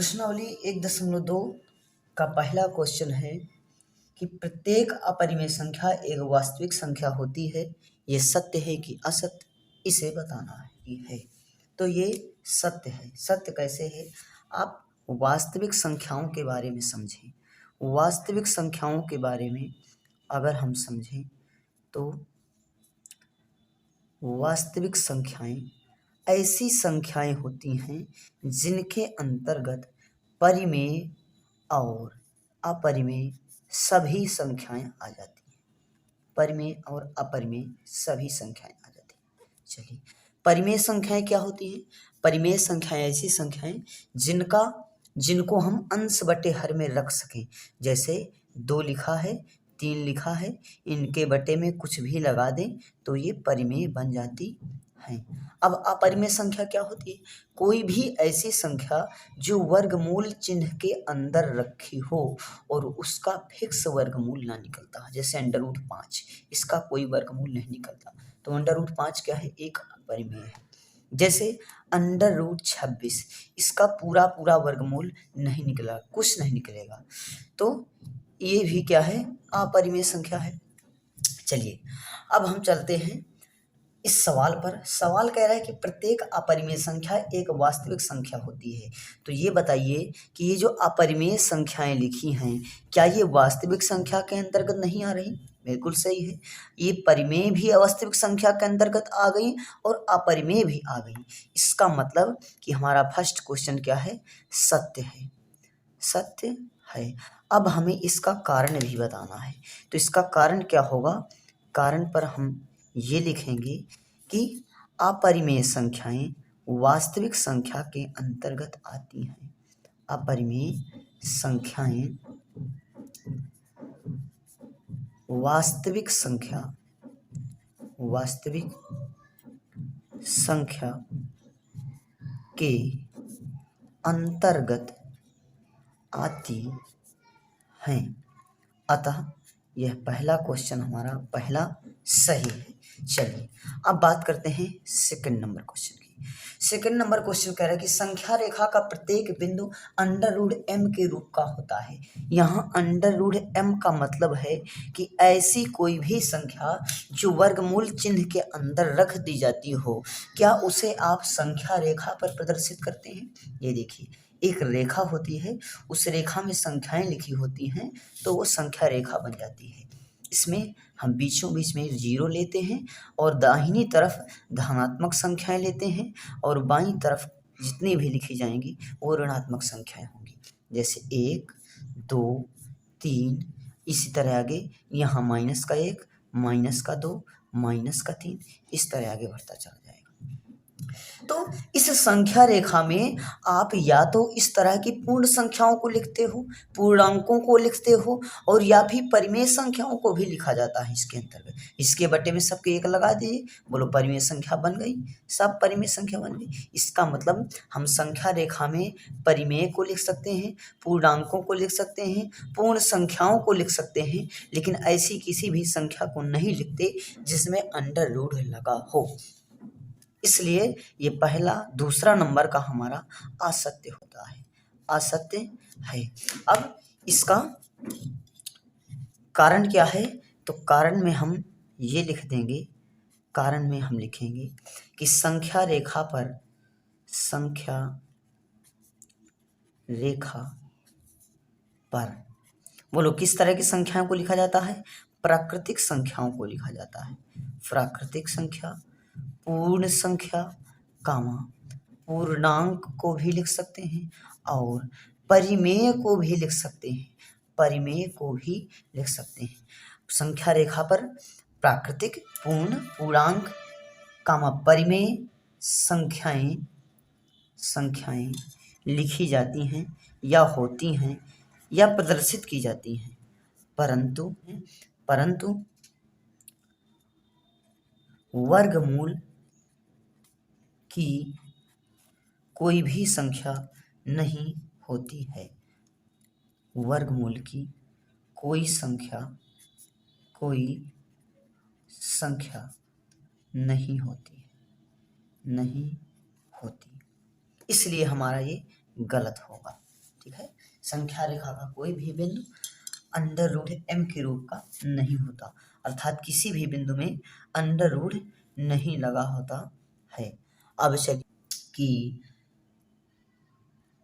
प्रश्नावली 1.2 का पहला क्वेश्चन है कि प्रत्येक अपरिमेय संख्या एक वास्तविक संख्या होती है। ये सत्य है कि असत्य, इसे बताना है। तो ये सत्य है। सत्य कैसे है? आप वास्तविक संख्याओं के बारे में समझें। वास्तविक संख्याओं के बारे में अगर हम समझें तो वास्तविक संख्याएं ऐसी संख्याएं होती हैं जिनके अंतर्गत परिमेय और अपरिमेय सभी संख्याएं आ जाती हैं। परिमेय और अपरिमेय सभी संख्याएं आ जाती हैं। चलिए, परिमेय संख्याएं क्या होती हैं? परिमेय संख्याएं ऐसी संख्याएं जिनको हम अंश बटे हर में रख सकें। जैसे 2 लिखा है, 3 लिखा है, इनके बटे में कुछ भी लगा दें तो ये परिमेय बन जाती हैं। अब अपरिमेय संख्या क्या होती है? कोई भी ऐसी संख्या जो वर्गमूल चिन्ह के अंदर रखी हो और उसका फिक्स वर्गमूल ना निकलता। जैसे √5, इसका कोई वर्गमूल नहीं निकलता, तो √5 क्या है? एक अपरिमेय है। जैसे √26, इसका पूरा वर्गमूल नहीं निकला, कुछ नहीं निकलेगा, तो ये भी क्या है? अपरिमेय संख्या है। चलिए, अब हम चलते हैं इस सवाल पर। सवाल कह रहा है कि प्रत्येक अपरिमेय संख्या एक वास्तविक संख्या होती है। तो ये बताइए कि ये जो अपरिमेय संख्याएं लिखी हैं, क्या ये वास्तविक संख्या के अंतर्गत नहीं आ रही? बिल्कुल सही है। ये परिमेय भी वास्तविक संख्या के अंतर्गत आ गई और अपरिमेय भी आ गई। इसका मतलब कि हमारा फर्स्ट क्वेश्चन क्या है? सत्य है। सत्य है। अब हमें इसका कारण भी बताना है। तो इसका कारण क्या होगा? कारण पर हम ये लिखेंगे कि अपरिमेय संख्याएं वास्तविक संख्या के अंतर्गत आती हैं। अपरिमेय संख्याएं वास्तविक संख्या के अंतर्गत आती हैं। अतः यह पहला क्वेश्चन हमारा पहला सही है। चलिए, अब बात करते हैं सेकंड नंबर क्वेश्चन की। सेकंड नंबर क्वेश्चन कह रहा है कि संख्या रेखा का प्रत्येक बिंदु √m के रूप का होता है। यहाँ √m का मतलब है कि ऐसी कोई भी संख्या जो वर्गमूल चिन्ह के अंदर रख दी जाती हो, क्या उसे आप संख्या रेखा पर प्रदर्शित करते हैं? ये देखिए, एक रेखा होती है, उस रेखा में संख्याएं लिखी होती हैं, तो वो संख्या रेखा बन जाती है। इसमें हम बीचों बीच में 0 लेते हैं और दाहिनी तरफ धनात्मक संख्याएं लेते हैं और बाईं तरफ जितनी भी लिखी जाएंगी वो ऋणात्मक संख्याएं होंगी। जैसे 1, 2, 3, इसी तरह आगे यहाँ -1, -2, -3, इस तरह आगे बढ़ता चला जाएगा। तो इस संख्या रेखा में आप या तो इस तरह की पूर्ण संख्याओं को लिखते हो, पूर्णांकों को लिखते हो, और या फिर परिमेय संख्याओं को भी लिखा जाता है इसके अंतर्गत। इसके बटे में सबके 1 लगा दीजिए, बोलो परिमेय संख्या बन गई, सब परिमेय संख्या बन गई। इसका मतलब हम संख्या रेखा में परिमेय को लिख सकते हैं, पूर्णांकों को लिख सकते हैं, पूर्ण संख्याओं को लिख सकते हैं, लेकिन ऐसी किसी भी संख्या को नहीं लिखते जिसमें अंडर रूट लगा हो। इसलिए ये दूसरा नंबर का हमारा असत्य होता है, असत्य है। अब इसका कारण क्या है? तो कारण में हम ये लिख देंगे, कारण में हम लिखेंगे कि संख्या रेखा पर बोलो किस तरह की संख्याओं को लिखा जाता है? प्राकृतिक संख्याओं को लिखा जाता है। प्राकृतिक संख्या, पूर्ण संख्या, पूर्णांक को भी लिख सकते हैं और परिमेय को भी लिख सकते हैं। परिमेय को भी लिख सकते हैं। संख्या रेखा पर प्राकृतिक, पूर्ण, पूर्णांक, परिमेय संख्याएं लिखी जाती हैं या होती हैं या प्रदर्शित की जाती हैं, परंतु वर्गमूल की कोई भी संख्या नहीं होती है। वर्गमूल की कोई संख्या नहीं होती, इसलिए हमारा ये गलत होगा। ठीक है, संख्या रेखा का कोई भी बिंदु अंडर रूट m के रूप का नहीं होता, अर्थात किसी भी बिंदु में अंडर रूट नहीं लगा होता है। अब चलिए कि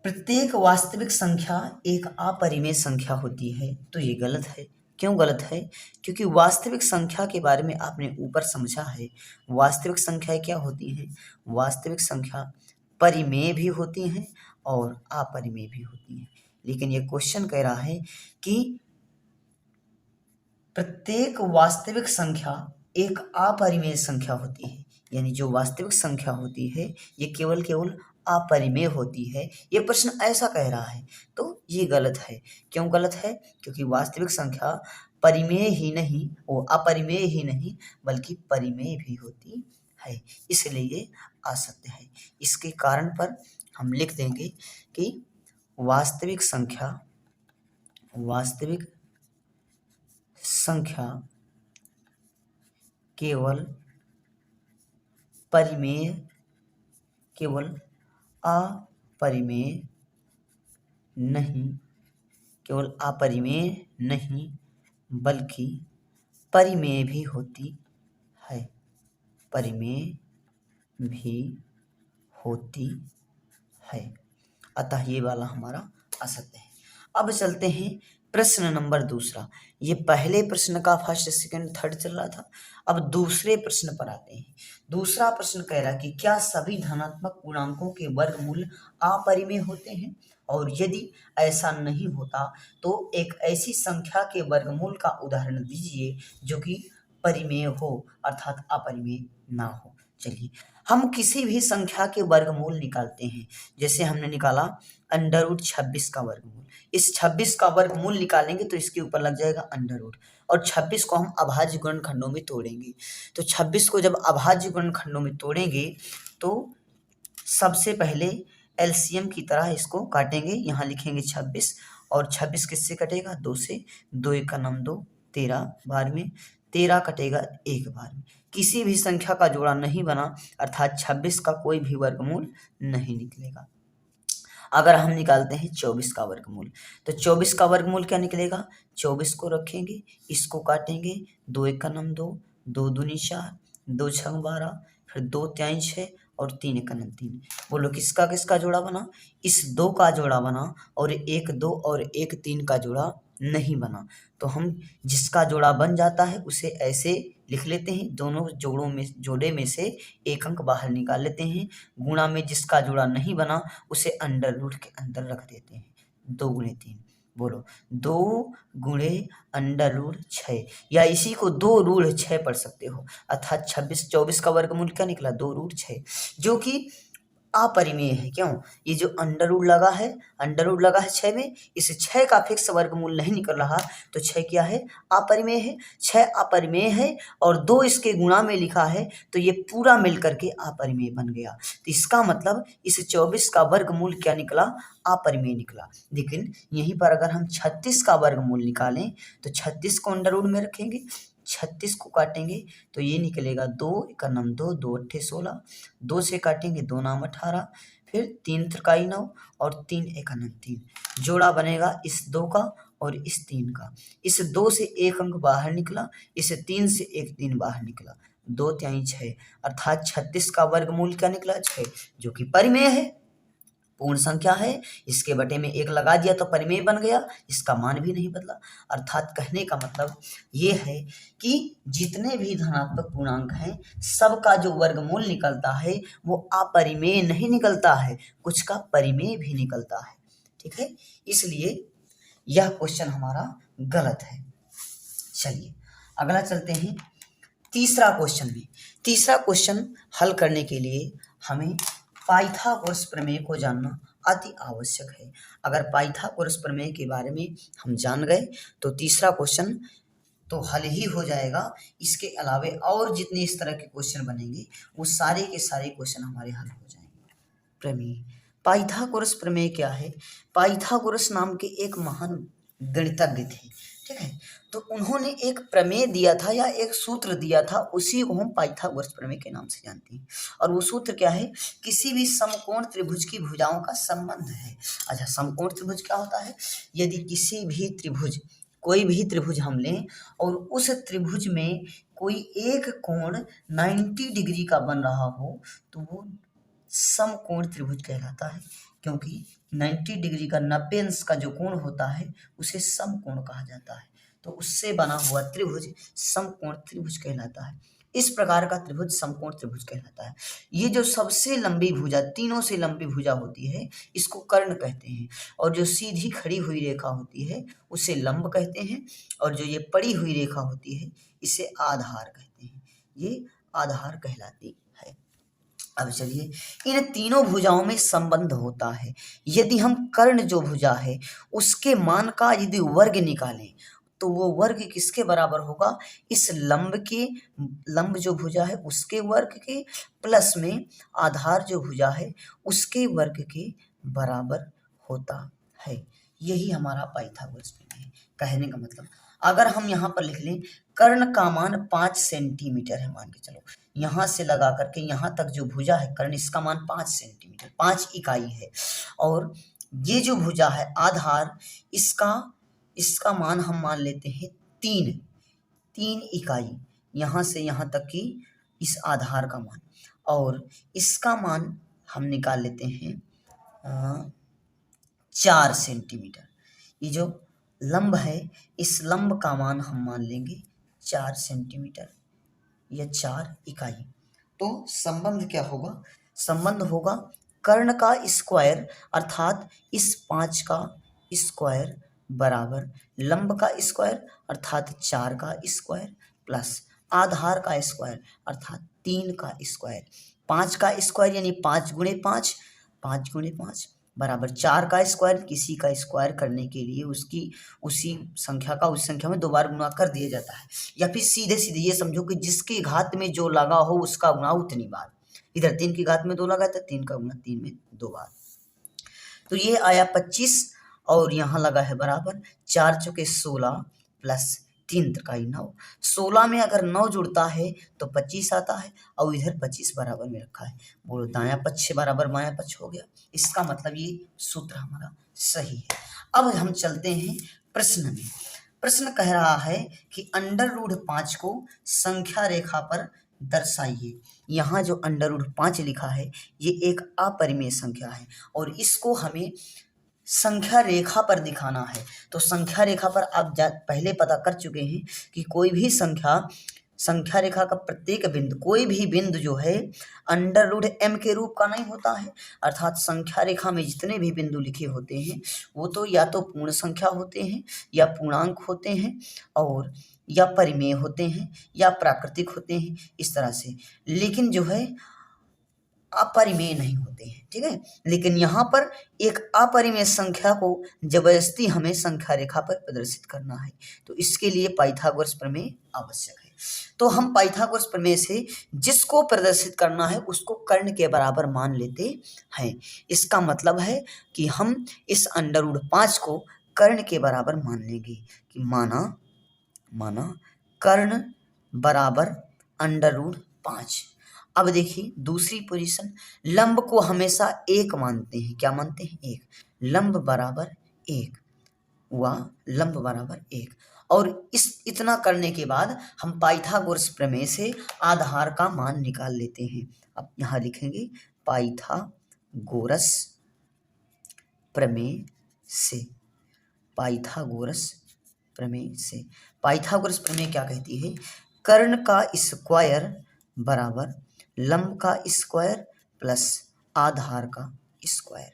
प्रत्येक वास्तविक संख्या एक अपरिमेय संख्या होती है, तो ये गलत है। क्यों गलत है? क्योंकि वास्तविक संख्या के बारे में आपने ऊपर समझा है। वास्तविक संख्याएं क्या होती हैं? वास्तविक संख्या परिमेय भी होती हैं और अपरिमेय भी होती हैं। लेकिन ये क्वेश्चन कह रहा है कि प्रत्येक वास्तविक संख्या एक अपरिमेय संख्या होती है, यानी जो वास्तविक संख्या होती है ये केवल अपरिमेय होती है। ये प्रश्न ऐसा कह रहा है, तो ये गलत है। क्यों गलत है? क्योंकि वास्तविक संख्या परिमेय ही नहीं, वो अपरिमेय ही नहीं बल्कि परिमेय भी होती है, इसलिए ये असत्य है। इसके कारण पर हम लिख देंगे कि वास्तविक संख्या केवल अपरिमेय नहीं बल्कि परिमेय भी होती है, अतः ये वाला हमारा असत्य है। अब चलते हैं प्रश्न नंबर दूसरा। ये पहले प्रश्न का फर्स्ट सेकंड थर्ड चल रहा था, अब दूसरे प्रश्न पर आते हैं। दूसरा प्रश्न कह रहा कि क्या सभी धनात्मक पूर्णांकों के वर्गमूल अपरिमेय होते हैं, और यदि ऐसा नहीं होता तो एक ऐसी संख्या के वर्गमूल का उदाहरण दीजिए जो कि परिमेय हो अर्थात अपरिमेय ना हो। चलिए हम किसी भी संख्या के वर्गमूल निकालते हैं। जैसे हमने निकाला अंडर रूट 26 का वर्गमूल, इस 26 का वर्गमूल निकालेंगे तो इसके ऊपर लग जाएगा अंडर रूट, और 26 को हम अभाज्य गुणनखंडों में तोड़ेंगे। तो 26 को जब अभाज्य गुणनखंडों में तोड़ेंगे तो सबसे पहले एलसीएम की तरह इसको काटेंगे। यहाँ लिखेंगे 26, और 26 किससे कटेगा? 2 से। 2 एक का नाम 2, 13 बार में 13 कटेगा एक बार में। किसी भी संख्या का जोड़ा नहीं बना, अर्थात 26 का कोई भी वर्गमूल नहीं निकलेगा। अगर हम निकालते हैं 24 का वर्गमूल, तो 24 का वर्गमूल क्या निकलेगा? 24 को रखेंगे, इसको काटेंगे, 2 एक का नाम 2, 2 दूनी 4, 2 छंग 12, फिर 2 त्याई 6 और 3 एक का नाम 3। बोलो किसका किसका जोड़ा बना? इस 2 का जोड़ा बना, और 1 2 और 1 3 का जोड़ा नहीं बना। तो हम जिसका जोड़ा बन जाता है उसे ऐसे लिख लेते हैं, दोनों जोड़े में से एक अंक बाहर निकाल लेते हैं। गुणा में जिसका जोड़ा नहीं बना उसे अंडर रूट के अंदर रख देते हैं। 2 गुणे 3, बोलो 2 गुणे अंडर रूट 6, या इसी को 2 रूट 6 पढ़ सकते हो, अर्थात 24 का वर्गमूल क्या निकला? 2 रूट 6, जो कि अपरिमेय है। क्यों? ये जो अंडर रूट लगा है 6 में, इस 6 का फिक्स वर्गमूल नहीं निकल रहा, तो 6 क्या है? अपरिमेय है। 6 अपरिमेय है और 2 इसके गुणा में लिखा है, तो ये पूरा मिलकर के अपरिमेय बन गया। तो इसका मतलब इस 24 का वर्गमूल क्या निकला? अपरिमेय निकला। लेकिन यहीं पर अगर हम 36 का वर्गमूल निकालें तो 36 को अंडर रूट में रखेंगे, 36 को काटेंगे तो ये निकलेगा 2 एक नम 2, 2 अट्ठे 16, 2 से काटेंगे 2 नाम 18, फिर 3 त्रिकाई 9 और 3 एक नम 3, जोड़ा बनेगा इस 2 का और इस 3 का। इस 2 से एक अंक बाहर निकला, इस 3 से एक 3 बाहर निकला, 2 त्याई 6, अर्थात 36 का वर्गमूल क्या निकला? 6, जो कि परिमेय है, पूर्ण संख्या है। इसके बटे में 1 लगा दिया तो परिमेय बन गया, इसका मान भी नहीं बदला। अर्थात कहने का मतलब ये है कि जितने भी धनात्मक पूर्णांक हैं सबका जो वर्गमूल निकलता है वो अपरिमेय नहीं निकलता है, कुछ का परिमेय भी निकलता है। ठीक है, इसलिए यह क्वेश्चन हमारा गलत है। चलिए अगला चलते हैं तीसरा क्वेश्चन में। तीसरा क्वेश्चन हल करने के लिए हमें पाइथागोरस प्रमेय को जानना अति आवश्यक है। अगर पाइथागोरस प्रमेय के बारे में हम जान गए तो तीसरा क्वेश्चन तो हल ही हो जाएगा। इसके अलावे और जितने इस तरह के क्वेश्चन बनेंगे वो सारे के सारे क्वेश्चन हमारे हल हो जाएंगे। प्रमेय, पाइथागोरस प्रमेय क्या है? पाइथागोरस नाम के एक महान गणितज्ञ थे। ठीक है, तो उन्होंने एक प्रमेय दिया था या एक सूत्र दिया था, उसी को हम पाइथागोरस प्रमेय के नाम से जानते हैं। और वो सूत्र क्या है? किसी भी समकोण त्रिभुज की भुजाओं का संबंध है। अच्छा, समकोण त्रिभुज क्या होता है? यदि किसी भी त्रिभुज, कोई भी त्रिभुज हम लें और उस त्रिभुज में कोई एक कोण 90 डिग्री का बन रहा हो तो वो समकोण त्रिभुज कहलाता है, क्योंकि 90 डिग्री का 90 अंश का जो कोण होता है उसे समकोण कहा जाता है। तो उससे बना हुआ त्रिभुज समकोण त्रिभुज कहलाता है। इस प्रकार का त्रिभुज समकोण त्रिभुज कहलाता है। ये जो सबसे लंबी भुजा, तीनों से लंबी भुजा होती है, इसको कर्ण कहते हैं। और जो सीधी खड़ी हुई रेखा होती है उसे लंब कहते हैं। और जो ये पड़ी हुई रेखा होती है इसे आधार कहते हैं। ये आधार कहलाती है। अब चलिए, इन तीनों भुजाओं में संबंध होता है। यदि हम कर्ण जो भुजा है उसके मान का यदि वर्ग निकालें तो वो वर्ग किसके बराबर होगा? इस लंब के, लंब जो भुजा है उसके वर्ग के प्लस में आधार जो भुजा है उसके वर्ग के बराबर होता है। यही हमारा पाइथागोरस प्रमेय है। कहने का मतलब, अगर हम यहाँ पर लिख लें कर्ण का मान 5 सेंटीमीटर है, मान के चलो, यहाँ से लगा करके यहाँ तक जो भुजा है कर्ण, इसका मान 5 सेंटीमीटर, 5 इकाई है। और ये जो भुजा है आधार, इसका मान हम मान लेते हैं 3 इकाई, यहाँ से यहाँ तक की इस आधार का मान। और इसका मान हम निकाल लेते हैं 4 सेंटीमीटर। ये जो लंब है इस लंब का मान हम मान लेंगे 4 सेंटीमीटर या 4 इकाई। तो संबंध क्या होगा? संबंध होगा कर्ण का स्क्वायर अर्थात इस 5 का स्क्वायर बराबर लंब का स्क्वायर अर्थात 4 का स्क्वायर प्लस आधार का स्क्वायर अर्थात 3 का स्क्वायर। 5 का स्क्वायर यानी 5 गुणे 5, 5 गुणे 5 बराबर 4 का स्क्वायर। किसी का स्क्वायर करने के लिए उसकी उसी संख्या का उस संख्या में 2 बार गुणा कर दिया जाता है। या फिर सीधे सीधे ये समझो कि जिसकी घात में जो लगा हो उसका गुणा उतनी बार। इधर 3 की घात में 2 लगा था, 3 का गुणा 3 में 2 बार। तो ये आया 25 और यहाँ लगा है बराबर 4 चौके 16 प्लस 3 त्रिकाई 9। 16 में अगर 9 जुड़ता है तो 25 आता है और इधर 25 बराबर में रखा है। बोलो दायां पक्ष बराबर बायां पक्ष हो गया। इसका मतलब ये सूत्र हमारा सही है। अब हम चलते हैं प्रश्न में। प्रश्न कह रहा है कि √5 को संख्या रेखा पर दर्शाइए। यहाँ जो √5 लिखा है ये एक अपरिमेय संख्या है और इसको हमें संख्या रेखा पर दिखाना है। तो संख्या रेखा पर आप पहले पता कर चुके हैं कि कोई भी संख्या रेखा का प्रत्येक बिंदु, कोई भी बिंदु जो है √m के रूप का नहीं होता है। अर्थात संख्या रेखा में जितने भी बिंदु लिखे होते हैं वो तो या तो पूर्ण संख्या होते हैं या पूर्णांक होते हैं और या परिमेय होते हैं या प्राकृतिक होते हैं, इस तरह से। लेकिन जो है अपरिमेय नहीं होते हैं, ठीक है। लेकिन यहाँ पर एक अपरिमेय संख्या को जबरदस्ती हमें संख्या रेखा पर प्रदर्शित करना है, तो इसके लिए पाइथागोरस प्रमेय आवश्यक है। तो हम पाइथागोरस प्रमेय से जिसको प्रदर्शित करना है उसको कर्ण के बराबर मान लेते हैं। इसका मतलब है कि हम इस √5 को कर्ण के बराबर मान लेंगे कि माना कर्ण बराबर √5। अब देखिए दूसरी पोजीशन, लंब को हमेशा 1 मानते हैं। क्या मानते हैं? 1। लंब बराबर 1 हुआ, लंब बराबर 1। और इतना करने के बाद हम पाइथागोरस प्रमेय से आधार का मान निकाल लेते हैं। अब यहाँ लिखेंगे पाइथागोरस प्रमेय से। पाइथागोरस प्रमेय से, पाइथागोरस प्रमेय क्या कहती है? कर्ण का स्क्वायर बराबर लंब का स्क्वायर प्लस आधार का स्क्वायर।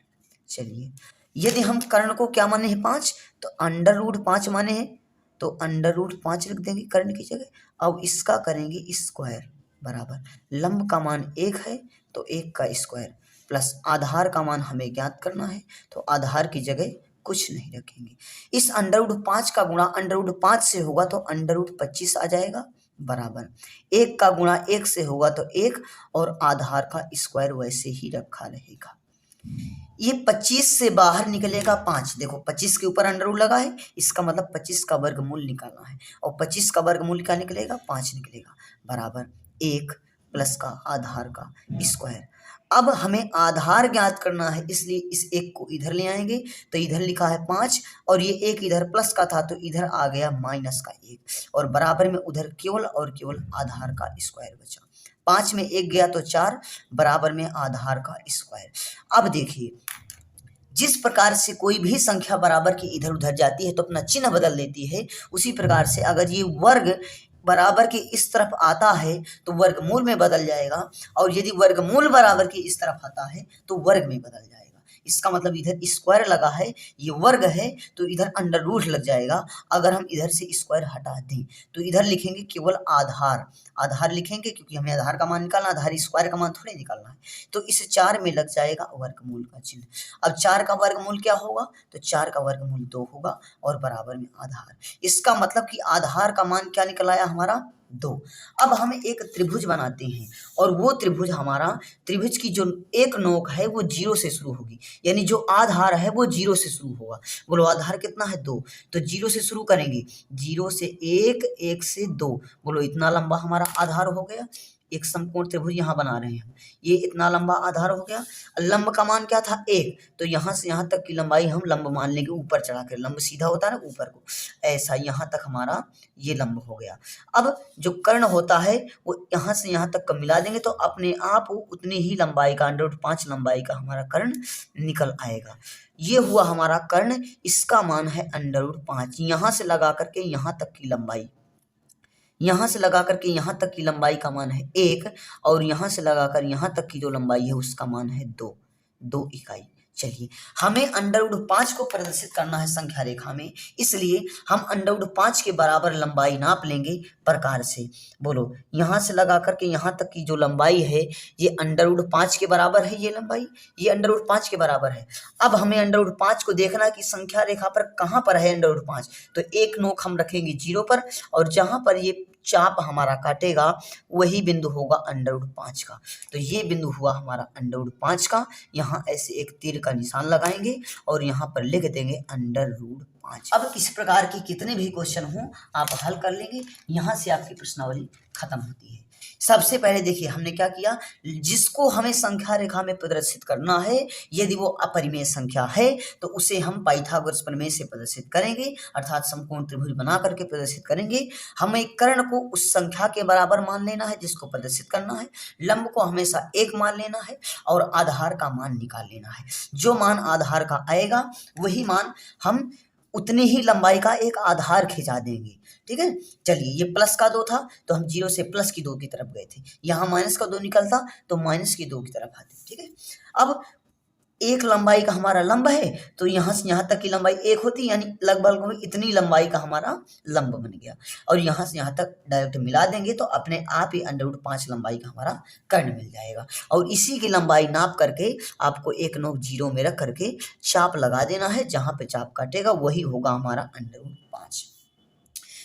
चलिए, यदि हम कर्ण को क्या माने हैं? 5, तो √5 माने हैं तो √5 लिख देंगे कर्ण की जगह। अब इसका करेंगे स्क्वायर बराबर लंब का मान 1 है तो 1 का स्क्वायर प्लस आधार का मान हमें ज्ञात करना है तो आधार की जगह कुछ नहीं रखेंगे। इस √5 का गुणा √5 से होगा तो √25 आ जाएगा बराबर 1 का गुणा 1 से होगा तो 1 और आधार का स्क्वायर वैसे ही रखा रहेगा। ये 25 से बाहर निकलेगा 5। देखो 25 के ऊपर अंडर रूट लगा है, इसका मतलब 25 का वर्गमूल निकालना है और 25 का वर्गमूल क्या निकलेगा, 5 निकलेगा, बराबर 1 प्लस का आधार का स्क्वायर। अब हमें आधार ज्ञात करना है, इसलिए इस 1 को इधर ले आएंगे तो इधर लिखा है 5 और ये 1 इधर प्लस का था तो इधर आ गया माइनस का 1 और बराबर में उधर केवल और केवल आधार का स्क्वायर बचा। 5 में 1 गया तो 4 बराबर में आधार का स्क्वायर। अब देखिए जिस प्रकार से कोई भी संख्या बराबर की इधर उधर जाती है तो अपना चिन्ह बदल देती है, उसी प्रकार से अगर ये वर्ग बराबर के इस तरफ आता है तो वर्गमूल में बदल जाएगा और यदि वर्गमूल बराबर के इस तरफ आता है तो वर्ग में बदल जाएगा। इसका मतलब इधर स्क्वायर लगा है, ये वर्ग है तो इधर अंडर रूट लग जाएगा। अगर हम इधर से स्क्वायर हटा दें तो इधर लिखेंगे केवल आधार, आधार लिखेंगे क्योंकि हमें आधार का मान निकालना, आधार स्क्वायर का मान थोड़े निकालना है। तो इस 4 में लग जाएगा वर्गमूल का चिन्ह। अब 4 का वर्गमूल क्या होगा, तो 4 का वर्गमूल 2 होगा और बराबर में आधार। इसका मतलब कि आधार का मान क्या निकल आया हमारा, 2। अब हम एक त्रिभुज बनाते हैं और वो त्रिभुज हमारा, त्रिभुज की जो एक नोक है वो 0 से शुरू होगी, यानी जो आधार है वो 0 से शुरू होगा। बोलो आधार कितना है, 2, तो 0 से शुरू करेंगे, 0 से 1, 1 से 2, बोलो इतना लंबा हमारा आधार हो गया। एक समकोण त्रिभुज यहाँ बना रहे हैं हम, ये इतना लंबा आधार हो गया। लंब का मान क्या था, 1, तो यहाँ से यहाँ तक की लंबाई हम लंब मान लेंगे, ऊपर चढ़ा कर, लंब सीधा होता है ना ऊपर को, ऐसा यहाँ तक हमारा ये लंब हो गया। अब जो कर्ण होता है वो यहाँ से यहाँ तक का मिला देंगे तो अपने आप उतनी ही लंबाई का √5 लंबाई का हमारा कर्ण निकल आएगा। ये हुआ हमारा कर्ण, इसका मान है √5। यहाँ से लगा करके यहाँ तक की लंबाई, यहाँ से लगा करके यहाँ तक की लंबाई का मान है 1 और यहाँ से लगाकर यहाँ तक की जो लंबाई है उसका मान है 2 इकाई। चलिए हमें √5 को प्रदर्शित करना है संख्या रेखा में, इसलिए हम √5 के बराबर लंबाई नाप लेंगे प्रकार से। बोलो यहाँ से लगा करके यहाँ तक की जो लंबाई है ये √5 के बराबर है, ये लंबाई ये √5 के बराबर है। अब हमें √5 को देखना कि संख्या रेखा पर कहाँ पर है √5, तो एक नोक हम रखेंगे 0 पर और जहाँ पर ये चाप हमारा काटेगा वही बिंदु होगा √5 का। तो ये बिंदु हुआ हमारा √5 का। यहाँ ऐसे एक तीर का निशान लगाएंगे और यहाँ पर लिख देंगे √5। अब इस प्रकार के कितने भी क्वेश्चन हो आप हल कर लेंगे, यहाँ से आपकी प्रश्नावली खत्म होती है। सबसे पहले देखिए हमने क्या किया, जिसको हमें संख्या रेखा में प्रदर्शित करना है यदि वो अपरिमेय संख्या है तो उसे हम पाइथागोरस प्रमेय से प्रदर्शित करेंगे, अर्थात समकोण त्रिभुज बना करके प्रदर्शित करेंगे। हमें कर्ण को उस संख्या के बराबर मान लेना है जिसको प्रदर्शित करना है, लंब को हमेशा 1 मान लेना है और आधार का मान निकाल लेना है। जो मान आधार का आएगा वही मान हम उतनी ही लंबाई का एक आधार खिंचा देंगे, ठीक है। चलिए ये प्लस का 2 था तो हम 0 से प्लस की 2 की तरफ गए थे, यहाँ माइनस का 2 निकलता तो माइनस की 2 की तरफ आते, ठीक है। अब एक लंबाई का हमारा लंब है तो यहाँ से यहाँ तक की लंबाई 1 होती, यानी लगभग इतनी लंबाई का हमारा लंब बन गया और यहाँ से यहाँ तक डायरेक्ट मिला देंगे तो अपने आप ही √5 लंबाई का हमारा कर्ण मिल जाएगा। और इसी की लंबाई नाप करके आपको एक नोक 0 में रख करके चाप लगा देना है, जहाँ पे चाप काटेगा वही होगा हमारा √5।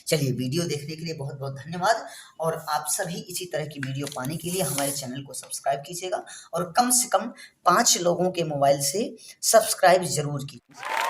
चलिए वीडियो देखने के लिए बहुत बहुत धन्यवाद और आप सभी इसी तरह की वीडियो पाने के लिए हमारे चैनल को सब्सक्राइब कीजिएगा और कम से कम 5 लोगों के मोबाइल से सब्सक्राइब जरूर कीजिए।